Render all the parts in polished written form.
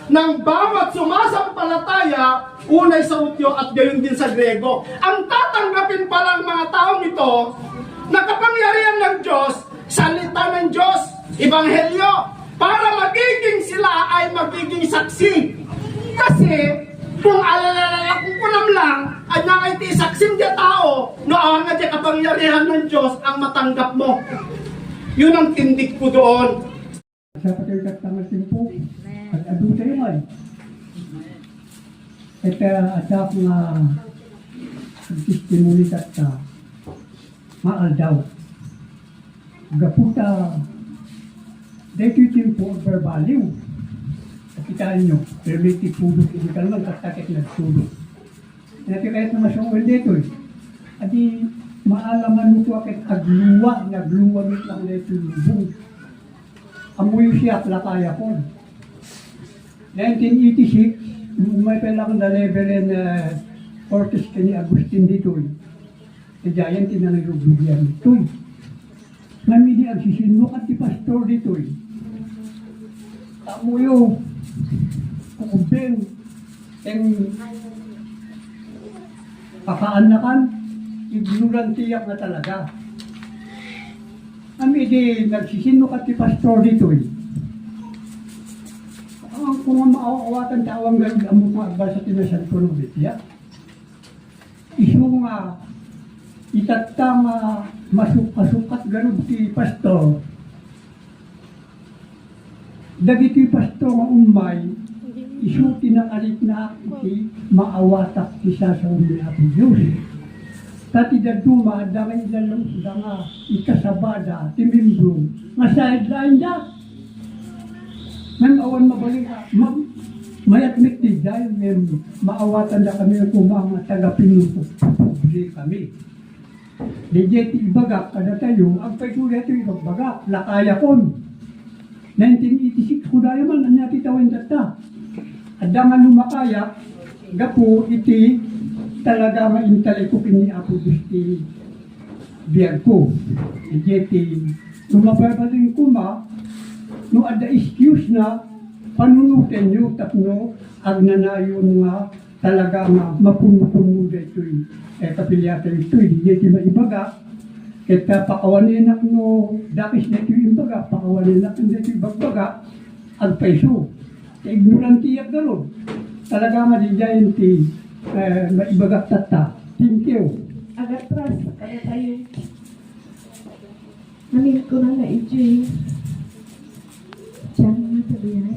ng bawat sumasampalataya, unay sa Hudyo at gayon din sa Grego. Ang tatanggapin palang mga taong ito, nakapangyarihan ng Diyos, salita ng Diyos, ebanghelyo, para magiging sila ay magiging saksi. Kasi, kung alalala kung kunam lang, at nga iti saksim diya tao, noon nga diya kapangyarihan ng Diyos ang matanggap mo. Yun ang tindig ko doon. Sa pagkakat tangal timpo, at adu tayo man. At adak nga testimony at maal daw. Gaputa, dahil yung timpo verbaliw. Kakitaan nyo, pero may tipulog, hindi ka naman katakit na tulog. Kaya kahit naman siya uwal dito eh. Adi, maalaman mo ko akit agluwa, nagluwa nito lang na ito lubong. Amuyo siya, lakaya ko. 1986, may palang na Reverend Ortiz ni Agustin dito eh. E giant na nag-rubigyan dito eh. Nami di agsisinok at di pastor dito eh. Amuyo, kukubeng, ang kakaanakan, ignorantiyak na talaga. Kami di nagsisinok at di pastor dito eh. Kung maaawatan tawang gano'n ang mga agbal sa tinasan ko ng bitya, iso nga itatang masuk-masukat gano'n ti pastor. Dagiti pastor nga umay, iso tinakalit na iti maawatak isa sa umiyak ng Diyos. Tati daduma, dangay ilalong nga ikasabada, timimbro, nga sideline da. Ngayon awan mabalik, mayatmik di dahil maawatan na kami kung mga taga-pinupuli kami. Legit ibagak, kada tayo, ang pagkulit ito ibagak, lakaya kon. 1986 ko dahil man, nanyatitawin data. At dangan lumakaya, gapo iti talaga maintali ko kini Apo Gusti biyag ko. Legit, lumababaling ko no ada excuse na panunutin nyo tapno agnanayon nga talaga nga mapuno-puno dito'y kapilyata ito'y di maibaga kita pakawanin na no dakis na ito'y imbaga pakawanin na ito'y bagbaga ang peso ignorantiyak gano'n talaga nga di dyan ti maibaga tata. Thank you. Agatras kaya tayo namin ko na na-enjoy diyan nga sabihin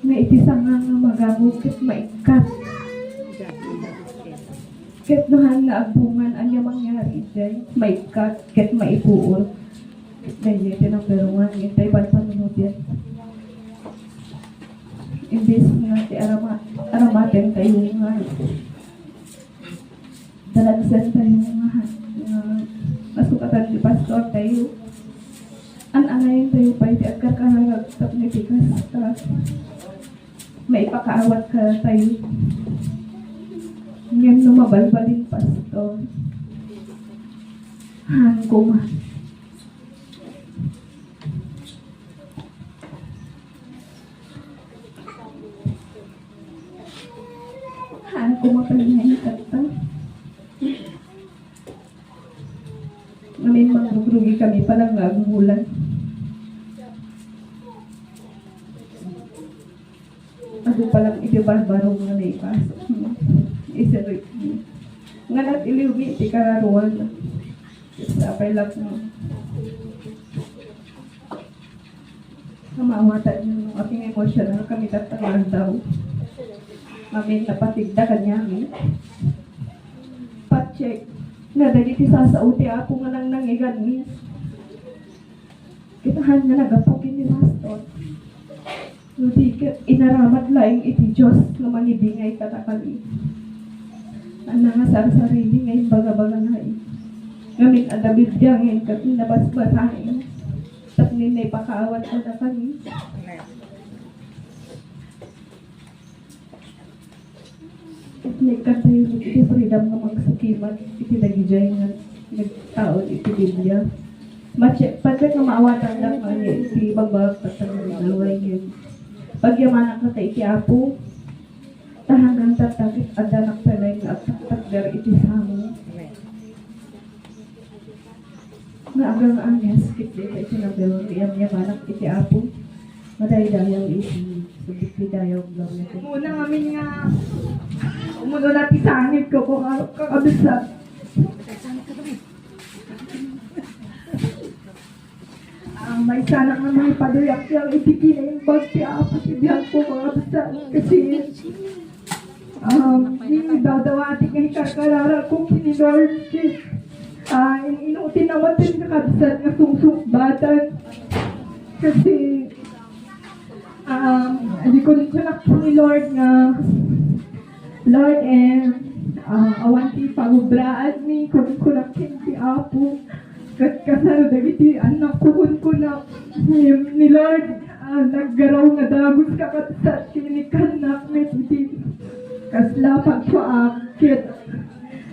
nga itisang nga magamukit maikat ket nahan nga agbungan anya mangyari dyan maikat ket maipuor dahil ng berungan intay panpanunod yan imbis nga ti aramaten tayo nga dalagsan tayo nga masukatan di pastor tayo an-anayin tayo pa iti agkar kaharagtap ni tikas ka maipakaawat ka tayo ngayon lumabalbalin pastor hangko man hangko mapalingay kata ngayon magrugi kami palang nagugulan. Ako palang ibibarbaro nga na ipasok. Isirik niya. Nga na't iliwi, iti kararuan. Isapay lang mo. Namawatan niyo ng aking emosyonal kami tatangan daw. Amin napatigda kanya amin. Pa-check. Nga dali ti sasauti ako nga nang nangiganis. Kitahan nga nagapukin ni Pastor. Hindi inaramat laing iti Diyos nga manibingay katakali. Ang nangasar sarili ngayon baga-baga nga eh. Ngamin adabid diya ngayon kat nabas-basahin. Tapnin na ipakaawat ko na kami. Nagkanta yung iti freedom nga magsukimat, iti nagijay nga nagtaon iti Biblia. Pati nga maawatan lang nga iti bagbag patang nalaway yun. Pagyamanak na iti Apo, tahanggang tatagit at danak palay nga at takder iti samo. Nga agang ang yaskit dito iti nabiyong yamanak iti Apo, maday-dayaw iti subik ti dayaw glory iti. Muna amin nga, umuno natin sangit ko kung kakabisa. May sana nga mga paduyak yung itikina yung bag si Apo si Bianco mga basta kasi yung dadawati nga ikakarara kung kinilord inutin naman din kakabsat nga sungsukbatan kasi hindi ko rin siya ni Lord nga Lord awan ti pagubraan ni kung kunakin si Apo kasaro dagiti anak kuhun ko na ni Lord naggaraw nga dagos kakatsat kinikanak met iti kasla pagpaakit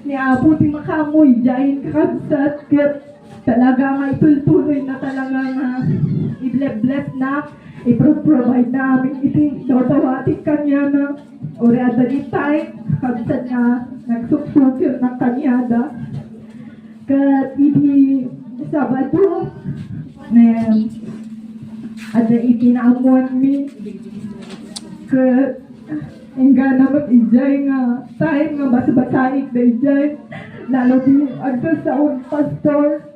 ni Apo ti makamoy jayin kakatsat ket talaga nga itultuloy na talaga nga i-bless na i-provide namin iti dawdawatik kanya na ori adanitay kakatsat nga nagsuksukir ng kanyada kat iti Sabado ada ipinaamon mi kat engga naman ijay nga time nga basa-basaik da ijay lalo di agto sa un pastor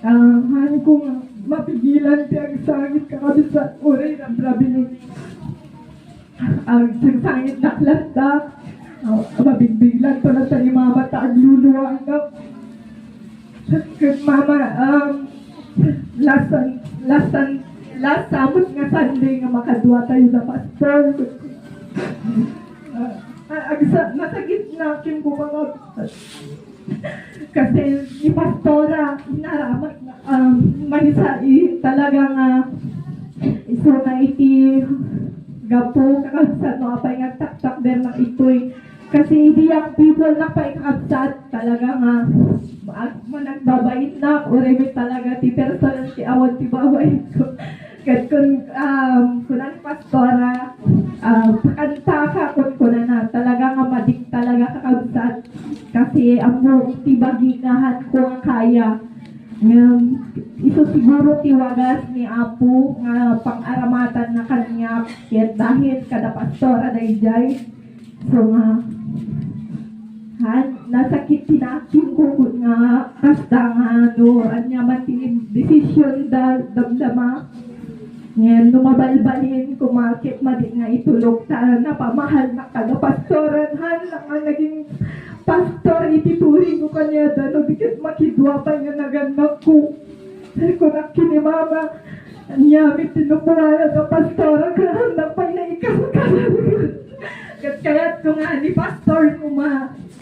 han ko nga mapigilan ti ang sangit kakabisa oray na brabili ang sangit naklasta mabigbilan to na sa ni mama ta agluluwa nga mama, last samot nga Sunday nga makadwa tayo na pastor. Nasa gitna kin ko mga kasi ni pastora inaramat manisai talaga nga iso na iti gapo kakabsat no apay nga tak-tak der ng itoy kasi hindi yung people na paikabsat talaga nga nagbabait na o remit talaga ti personal ti awan ti babait ko kat kun ang pastora pakanta ka kun na talaga nga madik talaga kakabsat kasi amo ti bagingahan ko nga kaya iso siguro ti wagas ni Apo nga pang-aramatan na kanya ket dahil kada pastora dayjay so nga nasakit tinakin ko nga kasta nga anya mati decision damdama ngayon lumabalbalin kumakit madi nga itulog sa napamahal na kada pastoran lang ang naging pastor itituring ko kanya dano dikit makidwa pa nga naganak ko ko nakini mama nyamit tinupuala ka pastora kahanda pa na ikaw kaya ko nga ni pastor ko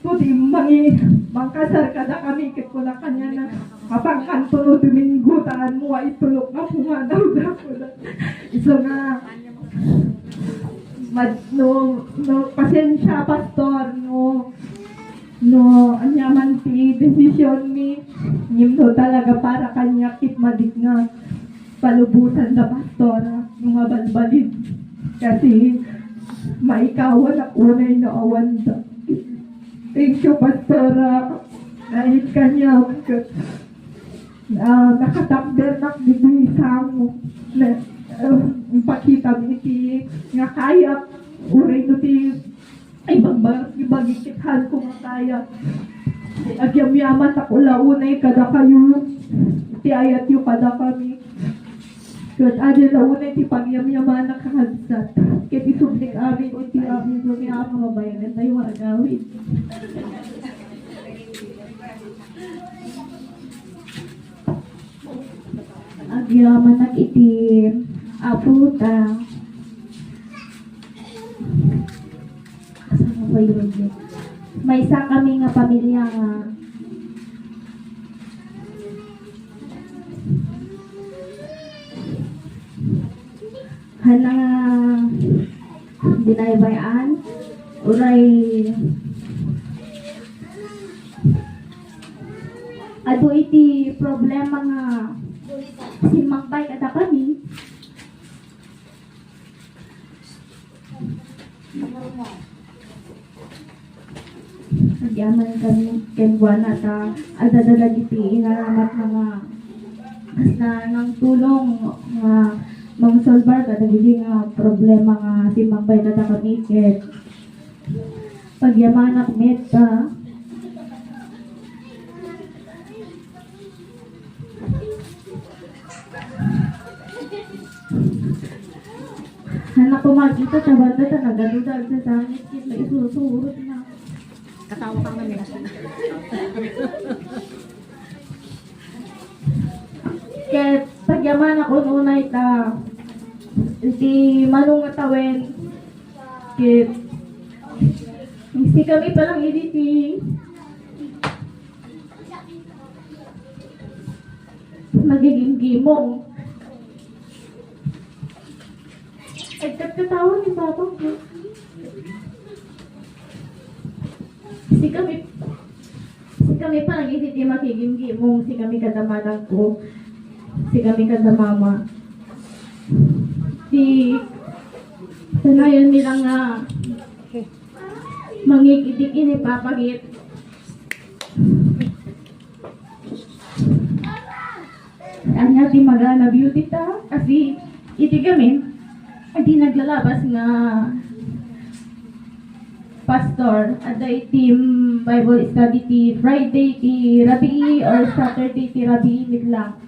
Tuti mangkasar kada kami ket ko na kanya na kapangkan tulo Domingo taan mo ay tulok na punga daw ko na iso nga no pasensya pastor no anyaman ti decision mi nimdo talaga para kanya kit madik nga palubusan da pastora mga balbalid kasi maikawan ako na awan da. Thank you, Pastora. Dahil kanya, nakatakder na bibisa mo. Pakita mo iti nga kaya. Uray no ti ay bagikithan ko nga kaya. Agyam-yaman ako launay kada kayo. Iti ayat yung kada kami. Kat adil launay ti pagyam-yaman na kahadsat. Ket isublik amin iti amin yung mga bayanan tayo agawin. Agyaman nak iti aputa. Kasama ko yun. May isa kami nga pamilya nga hana dinaybayan uray ado iti problema nga simagbay kada kami Nagyaman kami kay Juana ta adadalag iti inaramat mga na ng tulong nga mag-solvar kadagili nga problema nga simbay na kami ket pagyamanak meta Anak ko makita sa banda ta nagadudag sa sangit kit may isusurot na Katawa ka nga nila. Kaya pagyaman ako nunay ta iti manong atawen kit hindi kami palang editi magiging gimong nagkatawa ni Papa ko si kami palang editi magiging gimong si kami kadamanan ko si kami kadamama si sanayon nila nga mangikitik ini papagit anya di magana beauty ta kasi iti kami di naglalabas nga pastor ada team Bible study ti Friday ti Rabi or Saturday ti Rabi lang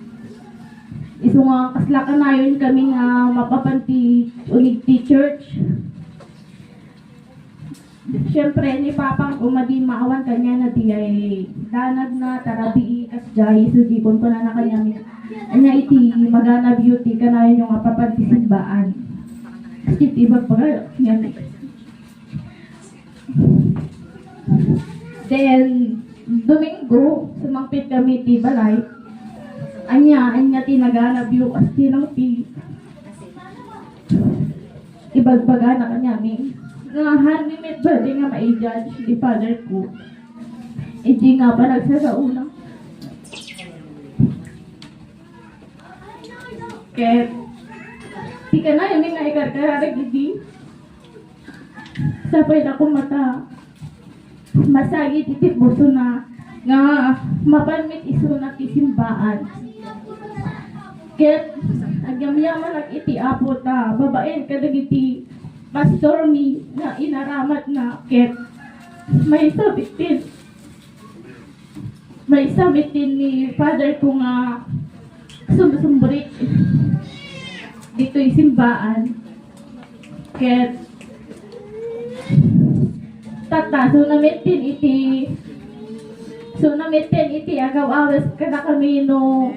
iso nga kaslakan na yun kami nga mapapanti unig ti church. Siyempre ni Papang umadi maawan kanya na di ay danag na tarabi kasjay so di kon ko na kanya anya iti magana beauty kanayon yung mapapanti simbaan. Iti iba pa yan. Then Domingo sumangpit kami ti balay. Anya tinagana view as tinang pi ibagbaga na kanya mi nga hanimit ba di nga ma-judge di father ko di nga pa nagsasauna kaya di ka na yun nga ikarkararag di sapay na ko mata masagi titip buso na nga mapalmit iso na tisimbaan ket agyamyaman ak iti apo ta babaen kadagiti pastor mi na inaramat na ket may sabitin ni father ko nga sumsumbrik dito simbaan ket tata so namitin iti agaw awas kada kami no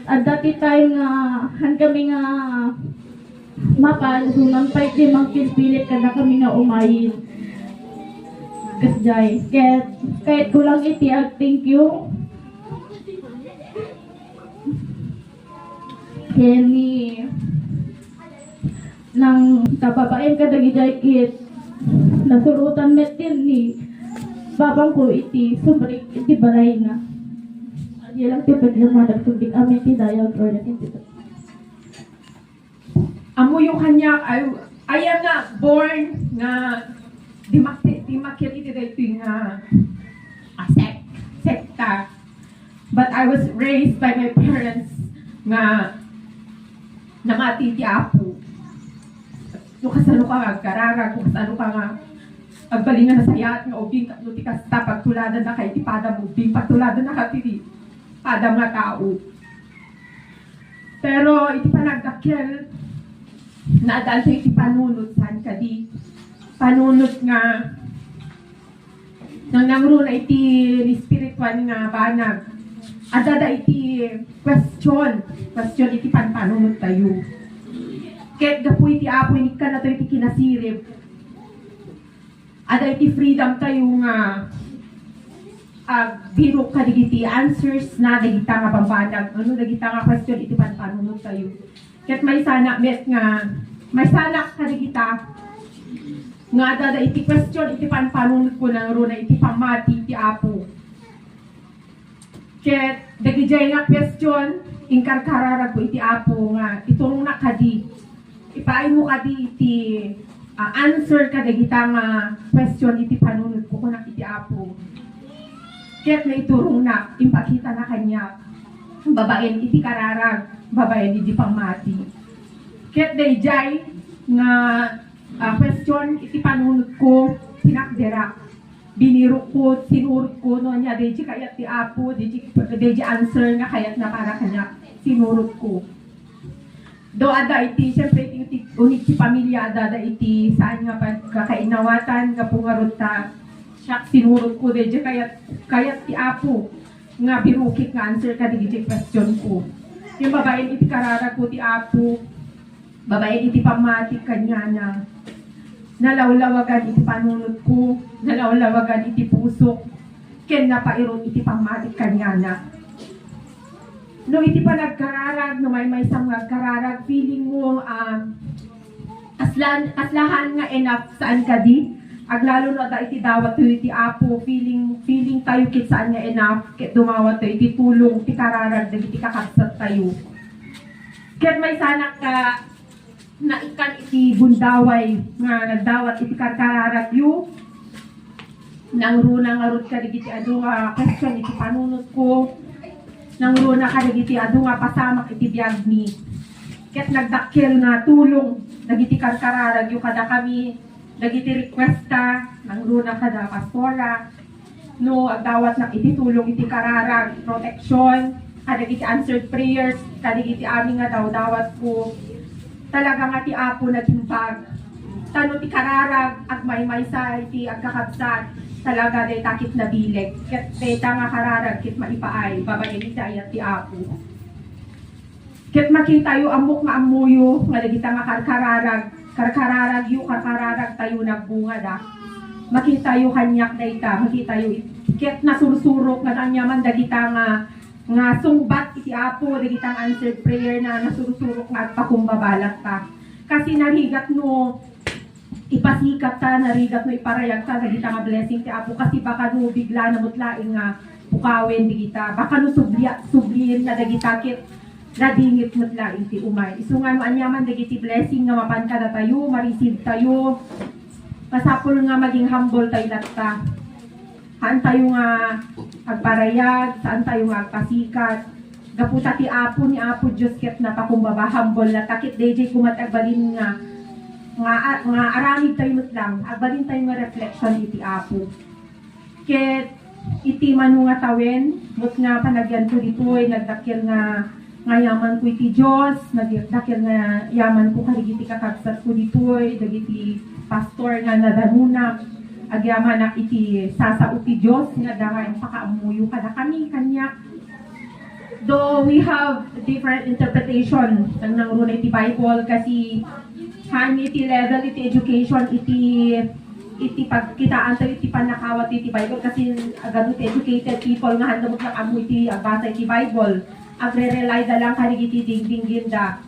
at dati time nga han kami nga mapan sunan pa iti mang pilit kada kami nga umayin kasjay kahit kulang iti ag thank you Kenny nang kababaen kadagijay kit nasurutan metin ni babang ko iti subrik iti balay na di lang ti paglumadag subik amin ti dayaw or natin dito Amo yung kanya, I am na born na di makil iti dito nga sekta. But I was raised by my parents nga namati ti apo. Kung kasano ka agkarara, kung kasano ka nga agbalingan na sayat nga ubing no ti kasta pagtuladan na kay ti padam ubing pagtuladan na kati padam nga tao. Pero iti panagdakkel na adal sa iti panunod san kadi panunod nga nang nangro na iti spiritual nga banag adada iti question iti panunod tayo ket gapu iti apo inik ka na to iti kinasirib ada iti freedom tayo nga biro ka digiti answers na dagita nga pambanag dagita nga question iti panunod tayo ket may sana ka digita nga dada iti question iti panunod ko nang runa iti pamati iti apo ket dagijay nga question ingkarkararag ko iti apo nga iturong na kadi ipaay mo kadi iti answer ka dagitang question iti panunod ko kunak iti Apo. Ket na iturong na, impakita na kanya, babaen iti kararag, babaen iti pangmati. Ket dayjay nga question iti panunod ko, sinakdera. Biniro ko, sinurot ko, no niya, dayjay kayat ti Apo, dayjay answer nga kayat na para kanya, sinurot ko. Do ada iti, siyempre iti unik si pamilya ada iti saan nga kakainawatan nga pungarot ta siya sinurot ko de kayat ti Apo nga birukit nga answer ka di question ko. Yung babae iti karara ko ti Apo, babae iti pamatik kanya na nalawlawagan iti panunod ko, nalawlawagan iti pusok, ken napairon iti pamatik kanya na. No iti pa nagkararag, no may isang nagkararag, feeling mo aslahan nga enough saan ka di, aglalo na da iti dawat to iti Apo, feeling tayo kit saan nga enough, kit dumawat to iti tulong, iti kararag, iti kakabsat tayo. Kit may sana ka na ikan iti bundaway, nga nagdawat iti kararag yu, nang runa nga rod ka iti ado nga question iti panunot ko, nang runa ka nagiti ado nga pasamak iti biyag mi. Ket nagdakkel nga tulong nagiti kararag yu kada kami nagiti requesta nang runa kada pastora no agdawat na iti tulong iti kararag protection kada iti answered prayers kada iti amin nga dawat ko talaga nga ti Apo naghimbag tano ti kararag ag maysa iti agkakabsat talaga day takit na bileg ket deta nga kararag kit maipaay babae iti ayat ti Apo ket makita yu amok nga amuyo nga dagita nga karkararag yu karkararag tayo nagbunga da makita yu kanyak dayta makita yu ket nasursurok nga kanyaman dagita nga sungbat iti Apo dagita nga answered prayer na nasursurok nga agpakumbabalat ka kasi narigat no ipasikat ta, narigat no iparayag ta, dagita nga blessing ti Apo kasi baka no bigla na mutlaing nga pukawin digita, baka no subliin na dagita kit nadingit mutlaing ti umay. Isu nga no anyaman dagiti blessing nga mapan kada tayo, ma-receive tayo, pasapol nga maging humble tayo latta. Saan tayo nga agparayag, saan tayo nga agpasikat, gaputa ti Apo ni Apo Diyos ket napakumbaba humble na takit DJ kumatagbalin nga aramid tayo lang, agbalin tayo nga reflection iti Apo. Ket iti manu nga tawen, mut nga panagyan ko ditoy, nagdakil nga yaman ko iti Diyos, nagdakil nga yaman ko kaligiti kakabsat ko ditoy, dagiti pastor nga nadanuna, agyaman na iti sasao ti Diyos, nga dahil pakaamuyo kada kami, kanya. Though we have different interpretation ng nangruna iti Bible kasi iti level iti education iti pagkitaan tayo iti panakawat iti Bible kasi agad iti educated people nga handamot lang amo iti agbasa iti Bible agre-rely da lang karig iti dingding da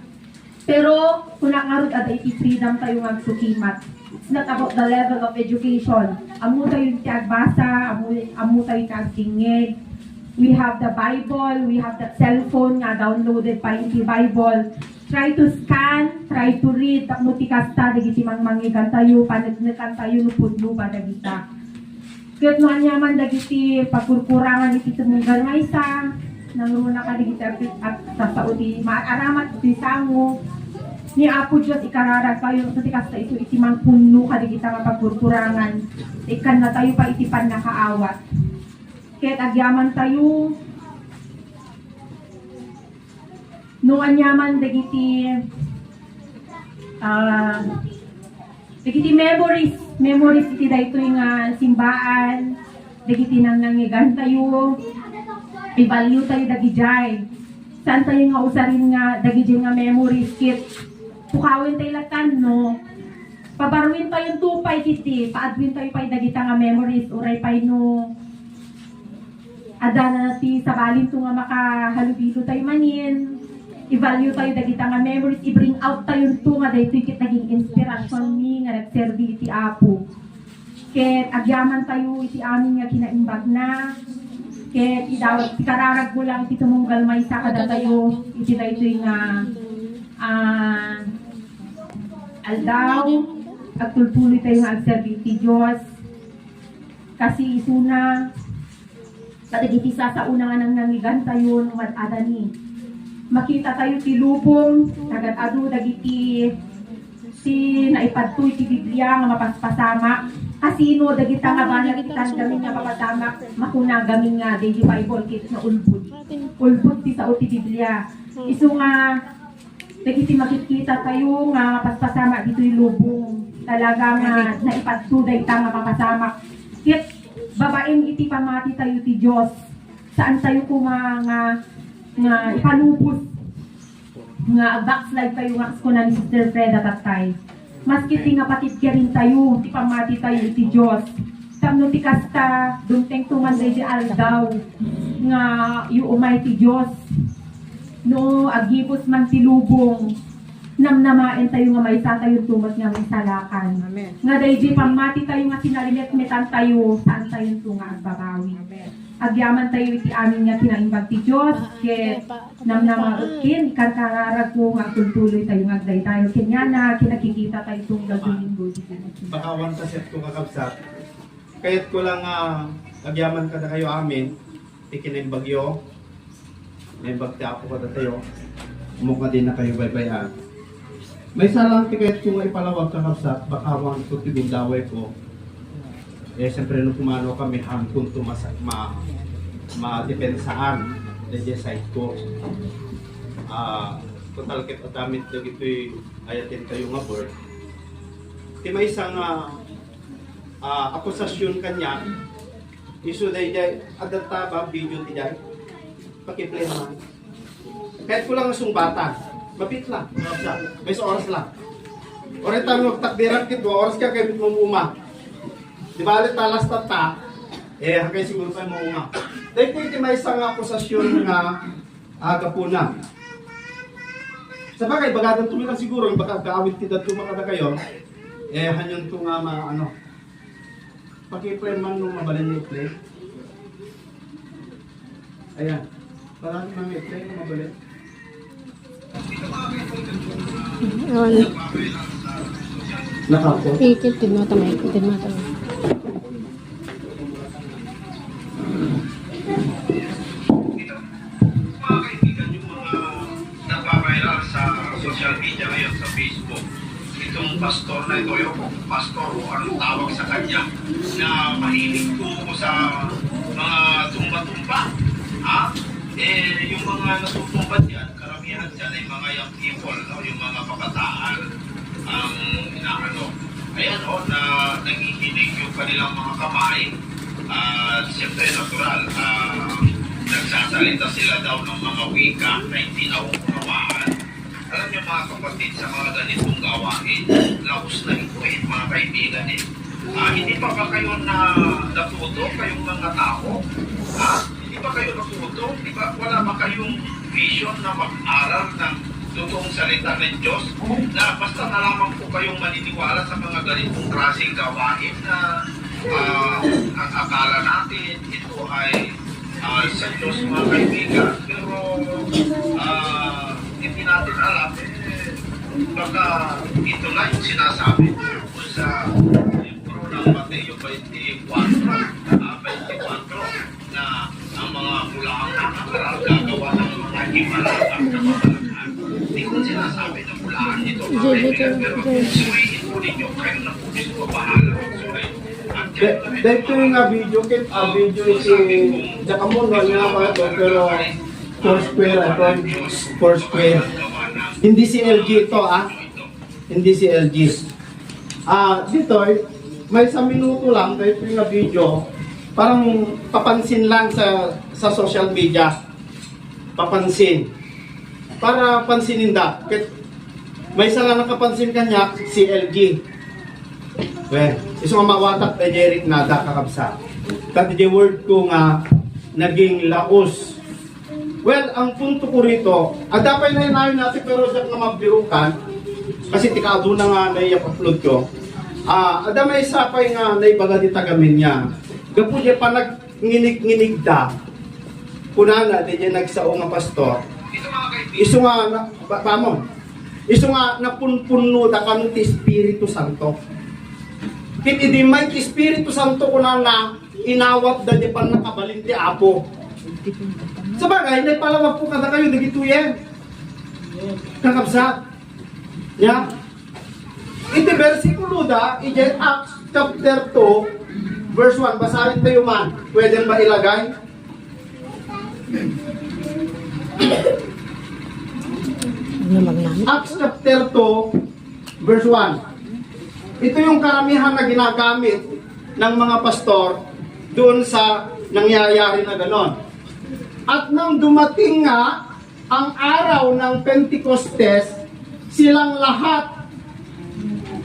pero kung nakarod ada iti freedom tayo magsukimat it's not about the level of education amo tayo iti agbasa amo tayo iti agdingig we have the Bible we have the cellphone nga downloaded pa iti Bible. Try to scan, try to read, tapno ti kasta, dagiti mangmangigan tayo, panagnakan tayo, nupudlo ba dagita. Kaya no anyaman dagiti pagkurkurangan iti tumunggal nga isa, nangruna ka dagiti at sasaudi, maaramat iti sango, ni Apo Diyos ikararag tayo, sa ti kasta ito iti mangpunno ka dagita nga pagkurkurangan, ikan na tayo pa iti pan nakaawat. Kaya agyaman tayo, no anyaman dagiti memories iti daytoy nga simbaan dagiti nang nangigan tayo i-value tayo dagijay saan tayo nga usarin nga dagijay nga memories kit pukawin tayo latan no pabarwin tayo tupay kiti paadwin tayo pay dagita nga memories uray pay no ada na ti sabalin to nga makahalubilo tayo manin i-value tayo dagita nga memories, i-bring out tayo ito nga dahito kit naging inspirasyon ni nga nagserbi iti Apo. Ket agyaman tayo iti amin nga kinaimbag na, ket idawat iti kararag mo lang iti tumunggal may sa kada tayo iti dahito nga aldaw, agtultuloy tayo nga agserbi ti Diyos. Kasi isuna, kadagiti sa una nga nang nangigan tayo numadadani. Makita tayo ti lubong, nagadado dagiti si naipadtoy ti Biblia nga mapaspasama. Kasino dagita nga banag itan gamin nga papasama, makuna gamin nga di Bible kit na ulbud. Ulbud ti sao ti Biblia. Isu nga dagiti makikita tayo nga paspasama dito yung lubong. Talaga nga naipadtuday ta nga papasama. Kit babaeng iti pamati tayo ti Diyos. Saan tayo nga ipalubos nga backslide tayo nga ko na ni Sister Freda tatay. Maski ti nga patid ka rin tayo, ti pamati tayo ti Diyos. Tamno ti kasta, dumteng tuman di aldaw nga umay ti Diyos. No, agibos man ti lubong, namnamain tayo nga may sa tayo tumat nga may salakan. Amen. Nga di pamati tayo nga sinarilit metan tayo, saan tayo tunga agbabawi. Agyaman tayo iti amin nga tinaimbag ti Diyos, ket namnamaukin, ikan kararag ko nga tultuloy tayo nga agday tayo. Kanya na kinakikita tayo itong gagawin di Bakawan ka set ko kakabsat. Kaya't ko lang agyaman ka na kayo amin. Tikin ang bagyo. May bagti apo ka na tayo. Umukha din na kayo baybayan. May salang tikayat ko nga ipalawag kakabsat. Bakawan ko tibundaway ko. Eh, siyempre nung kumano kami hangkong ma-depensaan na side ko. Total kit at damit na ito'y ayatin kayo nga board. Di may isang akusasyon kanya, iso day adalta ba video ti day? Pakiplay naman. Kahit ko lang ang sumbatan, mapit lang, may sa oras lang. Oras tayo magtakdiran kit, oras ka kayo mumuma. Di ba alit talas tata, hanggang siguro tayo mumuma. Dahil ko iti may isang akusasyon nga agapuna. Sa bagay, bagadang tumilang siguro, baka gaawit ti dad tumakada kayo, hanyon to nga pakiplay man nung mabalin yung play. Ayan, parang mga i-play nung mabalin. Nakako. Ikitin mo tamay, ikitin mo tamay. Mga kaibigan, yung mga nagpa-viral sa social media ngayon sa Facebook, itong pastor na ito, yung pastor o anong tawag sa kanya, na mahilig ko sa mga tumba-tumba. Yung mga natutumba dyan, karamihan dyan ay mga young people, no? Yung mga pakataan ang inaano. Ayan na nangihinig yung kanilang mga kamay. Siyempre natural, nagsasalita sila daw ng mga wika na hindi nauunawaan. Alam niyo mga kapatid, sa mga ganitong gawain, laos na ito mga kaibigan hindi pa ba kayo natuto, kayong mga tao? Hindi pa kayo natuto? Di ba, wala ba kayong vision na mag-aral ng totoong salita ng Diyos? Na basta na lamang po kayong maniniwala sa mga ganitong klaseng gawain na ang akala natin ito ay sa Diyos mga kaibigan, pero hindi natin alam baka ito na yung sinasabi kung sa libro ng Mateo 24 na ang mga mulaang nakakarang gagawa ng mga himalatang na mamalakan. Hindi ko sinasabi na mulaan ito mga kaibigan, pero suwiin po ninyo kayo na po gusto bahala. Dahil ko yung video, video iti Jakamono niya ako ito, pero Foursquare. Hindi si LG ito, Hindi si LG. Dito, may isang minuto lang, dahil ko yung video, parang papansin lang sa social media. Papansin. Para pansinin da. May isa nga nakapansin kanya, si LG. Well, iso nga mawatak na Jeric nada kakabsa. Kati di word ko nga naging laos. Well, ang punto ko rito, adapay na yun natin pero siya nga mabirukan kasi tikado na nga na-upload ko. Adamay sapay nga naibaga di tagamin niya. Gapo niya pa nag-nginig da. Kunana, di niya nagsao nga pastor. Iso nga, iso nga napunpuno da kanong ti Espiritu Santo. ket idi may Espiritu Santo kunana inawat da di pan nakabalinti apo. Sabagay, naipalawag po kada kayo dagituyen. Kakabsat. Ya. Iti versikulo da, iti Acts chapter 2, verse 1. Basahin tayo man. Pwede ba ilagay? Ano magnamit? Acts chapter 2, verse 1. Ito yung karamihan na ginagamit ng mga pastor doon sa nangyayari na ganon. At nang dumating nga ang araw ng Pentecostes, silang lahat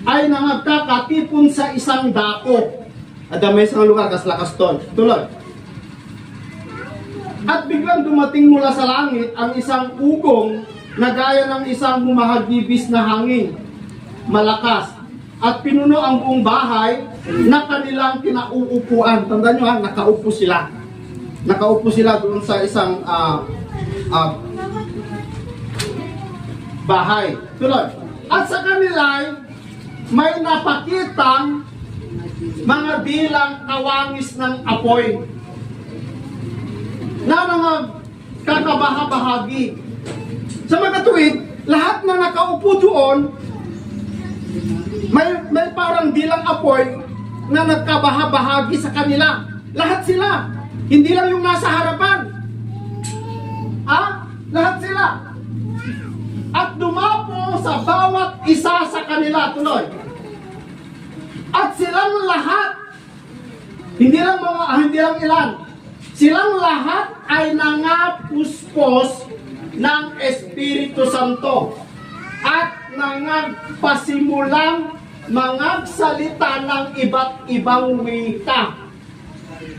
ay nangagkakatipon sa isang dako. Adamay sa lugar, kaslakaston. Tuloy. At biglang dumating mula sa langit ang isang ugong na gaya ng isang humahagibis na hangin, malakas, at pinuno ang buong bahay na kanilang kinauupuan. Tandaan nyo ha, nakaupo sila. Nakaupo sila doon sa isang bahay. Tuloy. At sa kanila may napakitang mga bilang kawangis ng apoy na mga kakabaha-bahagi. Sa mga tuwid, lahat na nakaupo doon, may parang bilang apoy na nagkabaha-bahagi sa kanila. Lahat sila. Hindi lang yung nasa harapan. Lahat sila. At dumapo sa bawat isa sa kanila. Tuloy. At silang lahat, hindi lang ilan, silang lahat ay nangapuspos ng Espiritu Santo at nangagpasimulang mangagsalita ng iba't ibang wika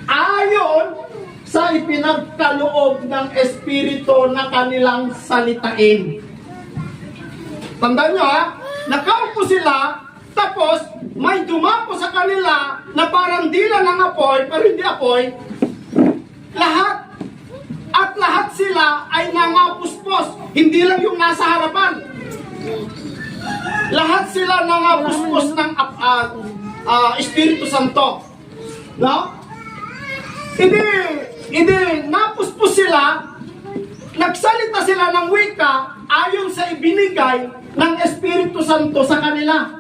ayon sa ipinagkaloob ng Espiritu na kanilang salitain. Tandaan nyo ha, nakaupo sila, tapos may dumapo sa kanila na parang dila ng apoy, pero hindi apoy. Lahat. At lahat sila ay nangapuspos. Hindi lang yung nasa harapan. Lahat sila nangapuspos ng Espiritu Santo. No? Hindi napuspos sila, nagsalita sila ng wika ayon sa ibinigay ng Espiritu Santo sa kanila.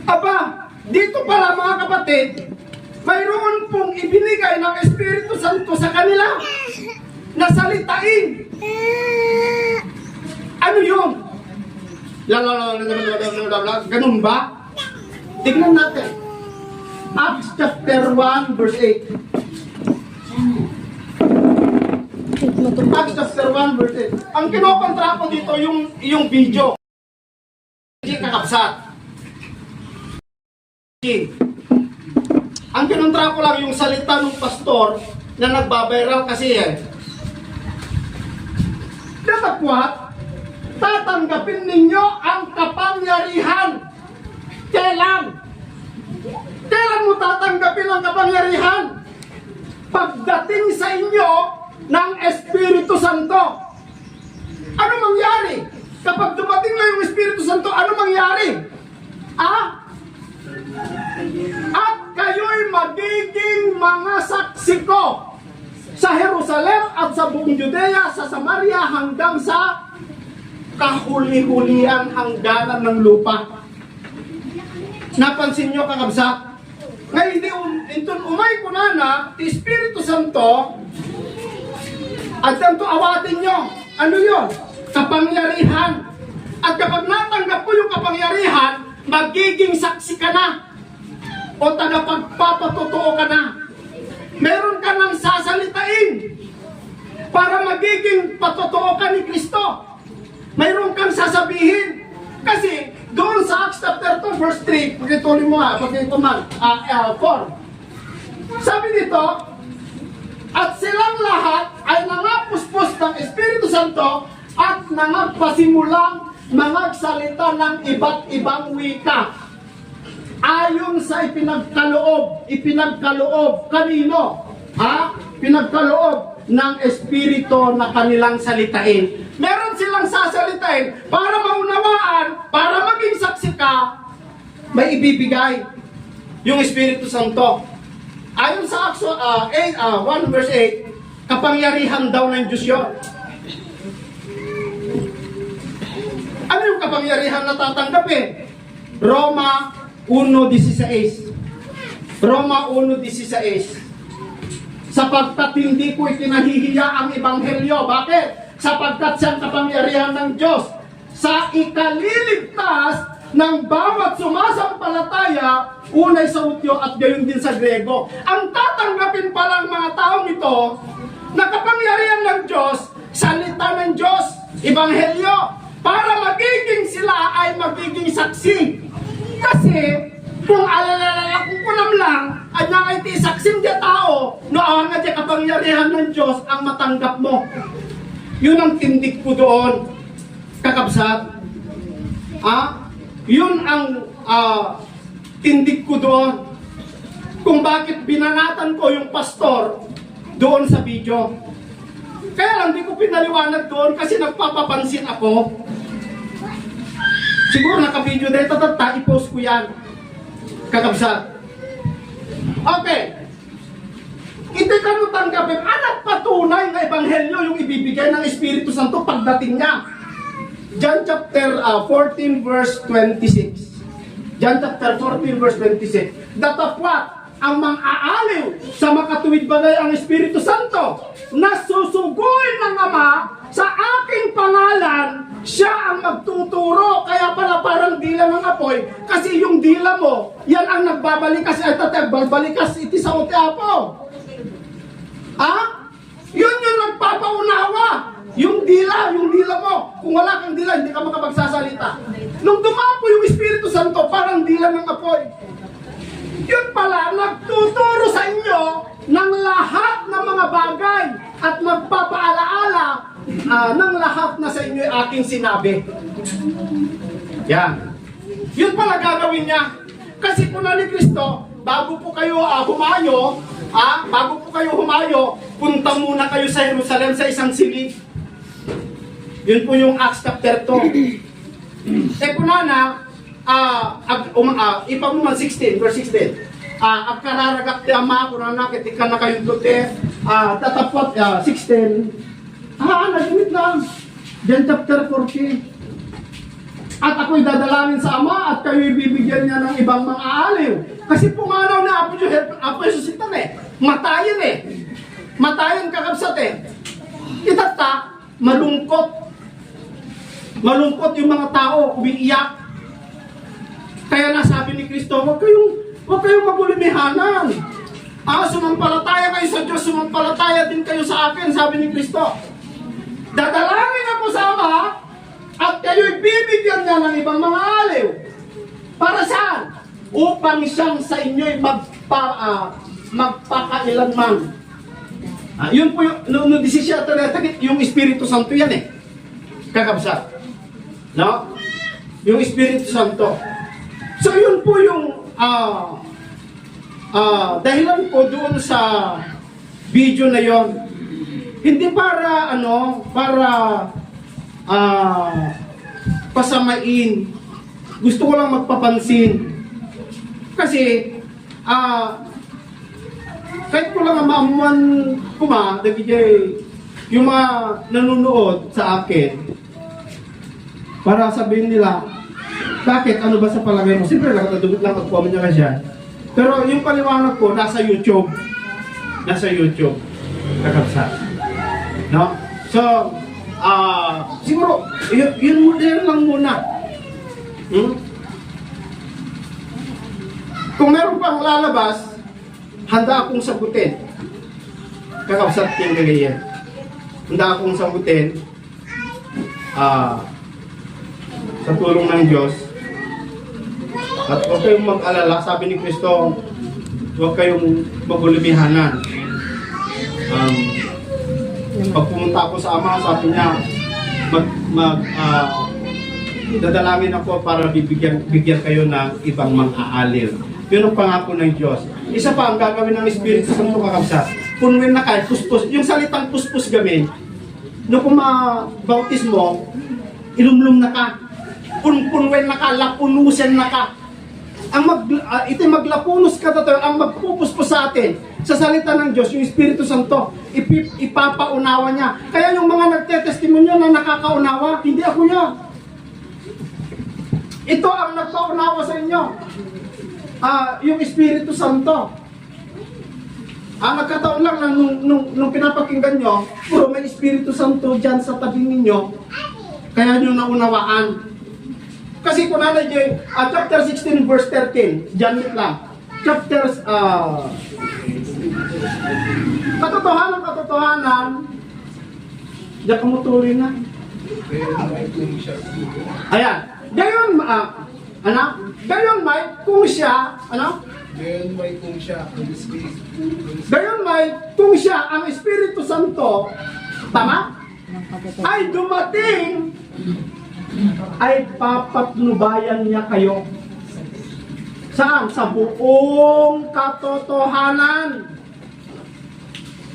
Aba, dito pala mga kapatid, mayroon pong ibinigay ng Espiritu Santo sa kanila na salitain. Ano yun? Ganun ba? Tignan natin. Acts chapter 1 verse 8. Acts chapter 1 verse 8. Ang kinokontra ko dito yung video. Hindi kakapsat. Ang kinontra ko lang yung salita ng pastor na nagbabiral kasi Datapwat, tatanggapin ninyo ang kapangyarihan. Kailan? Kailan mo tatanggapin ang kapangyarihan? Pagdating sa inyo ng Espiritu Santo. Ano mangyari? Kapag dumating na yung Espiritu Santo, ano mangyari? At kayo'y magiging mga saksi ko sa Jerusalem at sa buong Judea, sa Samaria, hanggang sa kahuli-hulian hangganan ng lupa. Napansin nyo kakabsat? Ngayon, umay ko na ti Espiritu Santo at tanto awatin nyo. Ano yun? Kapangyarihan. At kapag natanggap ko yung kapangyarihan, magiging saksi ka na o tagapagpapatotoo ka na. Meron ka nang sasalitain para magiging patotoo ka ni Kristo. Mayroon kang sasabihin. Kasi doon sa Acts chapter 2 verse 3, pagkituloy mo nga, 4. Sabi dito, at silang lahat ay nangapuspos ng Espiritu Santo at nangagpasimulang mangagsalita ng iba't ibang wika ayon sa ipinagkaloob kanino? Pinagkaloob ng Espiritu na kanilang salitain. Meron silang sasalitain para maunawaan, para maging saksi ka, may ibibigay. yung Espiritu Santo. Ayon sa Acts 1 verse 8, kapangyarihan daw ng Diyos yun. Ano yung kapangyarihan na tatanggapin? Roma 1.16. Roma 1.16. Sapagkat hindi ko ikinahihiya ang Ebanghelyo. Bakit? Sapagkat siyang kapangyarihan ng Diyos sa ikaliligtas ng bawat sumasampalataya, unay sa Hudyo at gayon din sa Grego. Ang tatanggapin palang mga taong ito na kapangyarihan ng Diyos, salita ng Diyos, Ebanghelyo, para magiging sila ay magiging saksi. Kasi kung alalala kung kunam lang, at nga ay ti saksim di tao, noon nga di kapangyarihan ng Diyos ang matanggap mo. Yun ang tindig ko doon, kakabsat. Yun ang tindig ko doon. Kung bakit binanatan ko yung pastor doon sa video. Kaya lang di ko pinaliwanag doon kasi nagpapapansin ako. Siguro naka-video dito, i-post ko yan. Kakabsat. Okay. Hindi ka mo tanggapin. Anak patunay ng Ebanghelyo yung ibibigay ng Espiritu Santo pagdating niya. John chapter 14 verse 26. John chapter 14 verse 26. Datapwat ang mang-aaliw sa makatuwid bagay ang Espiritu Santo na susuguin ng Ama sa aking pangalan, siya ang magtuturo. Kaya pala parang dila ng apoy, kasi yung dila mo, yan ang nagbabalikas ay balikas iti sa apo. Yun yung nagpapaunawa. Yung dila mo. Kung wala kang dila, hindi ka makapagsasalita. Nung dumapo yung Espiritu Santo, parang dila ng apoy. Yun pala, nagtuturo sa inyo ng lahat ng mga bagay at magpapaalaala ng lahat na sa inyo aking sinabi. Yan. Yun pala gagawin niya. Kasi kung ni Kristo, bago po kayo humayo, punta muna kayo sa Jerusalem sa isang silid. Yun po yung Acts chapter 2. Kunana, ipamuman 16, verse 16. Agkararagak ti ama, kunana, kitikan na kayong dote, tatapot, 16. Nagimit na. Then chapter 14. At ako'y dadalanin sa Ama at kayo'y bibigyan niya ng ibang mga aaliw. Kasi pumanaw na Apo Jesusitan Matayin Matayin kakabsat Itata, malungkot. Malungkot yung mga tao, umiiyak. Kaya nasabi ni Kristo, huwag kayong magulimihanan. Sumampalataya kayo sa Diyos, sumampalataya din kayo sa akin, sabi ni Kristo. Dadalangin ako sa Ama at kayo'y bibigyan niya ng ibang mga aliw. Para saan? Upang siyang sa inyo'y magpakailanman. Yun po yung, no 17, yung Espiritu Santo yan kakabsat. No? Yung Espiritu Santo. So yun po yung dahilan po doon sa video na yon. Hindi para pasamain. Gusto ko lang magpapansin. Kasi kahit ko lang maamuan yung mga nanonood sa akin para sabihin nila, bakit? Ano ba sa palagay mo? Siyempre nakatadugit lang at comment niya kasi. Pero yung paliwanag ko nasa YouTube. Kakabsat. No? So, siguro, yun lang muna. Kung meron pang lalabas, handa akong sagutin. Kakabsat yung ganyan. Handa akong sagutin sa tulong ng Diyos. At huwag kayong mag-alala, sabi ni Kristo, huwag kayong magulimihanan. Pag pumunta ako sa Ama, sabi niya, dadalangin ako para bigyan kayo ng ibang mang-aalil. Yun ang pangako ng Diyos. Isa pa ang gagawin ng Espiritu Santo kakabsat. Punwin na kayo, puspus. Yung salitang puspus gamin, nung kumabautismo, ilumlum na ka. Punwin na ka, lapunusin na ka. ito'y maglapunos katatoy, ang magpupuspos sa atin sa salita ng Diyos, yung Espiritu Santo, ipapaunawa niya. Kaya yung mga nagtetestimonyo na nakakaunawa, hindi ako yan. Ito ang nagpaunawa sa inyo. Yung Espiritu Santo. Nagkataon lang na nung pinapakinggan nyo, puro may Espiritu Santo dyan sa tabi ninyo, kaya nyo naunawaan. Kasi kung nanay Jay, chapter 16 verse 13, dyan lang. Katotohanan, diyan kumutuloy na. Ayan, gayon, gayon may, kung siya, Gayon may kung siya ang Espiritu. gayon may, kung siya, ang Espiritu Santo, tama? Ay dumating, ay papatnubayan niya kayo. Saan? Sa buong katotohanan.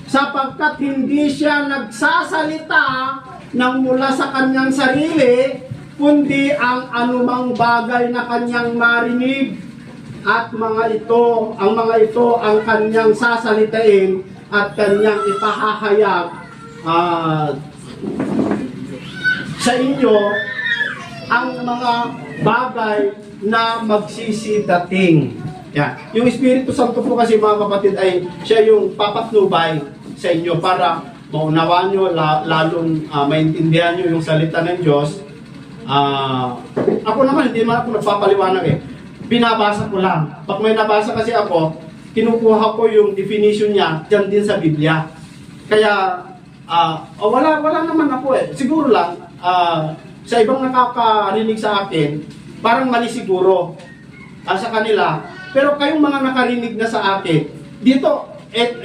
Sapagkat hindi siya nagsasalita ng mula sa kanyang sarili, kundi ang anumang bagay na kanyang marinig. At mga ito ang kanyang sasalitain at kanyang ipahahayag sa inyo ang mga bagay na magsisidating. Yan. Yung Espiritu Santo po kasi mga kapatid ay siya yung papatnubay sa inyo para maunawaan nyo, lalong maintindihan nyo yung salita ng Diyos. Ako naman, hindi man ako nagpapaliwanag eh. Binabasa ko lang. Pag may nabasa kasi ako, kinukuha ko yung definition niya dyan din sa Biblia. Kaya, wala naman ako eh. Siguro lang, sa ibang nakakarinig sa akin, parang mali siguro sa kanila. Pero kayong mga nakarinig na sa akin, dito,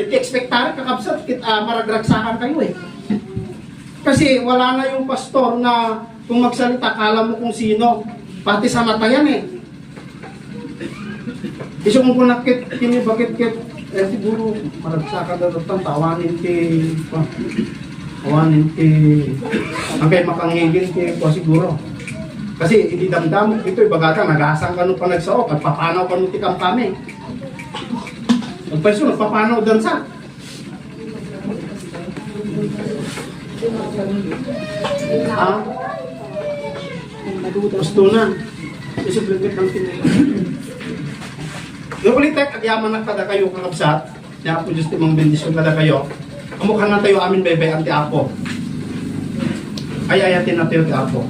expectari kakabsat, maragragsakan kayo eh. Kasi wala na yung pastor na kung magsalita, kala mo kung sino, pati sa mata yan eh. Iso kung kunakit, bakit siguro, maragsakan na doon, tawanin ang kay makanghigil ko siguro. Kasi hindi damdam ito ibagata nagasang ka nung panagsaok at papanaw ka nung tikam kami. Magpaiso nagpapanaw doon sa. Gusto na. Isublitit ng tinila. Yung ulitek, agyaman na kada kayo kakabsat. Kaya po Diyos timang bendisyon kada kayo. Kamukha na tayo amin bebe ang ti Apo. Ay ayatin na tayo ti Apo.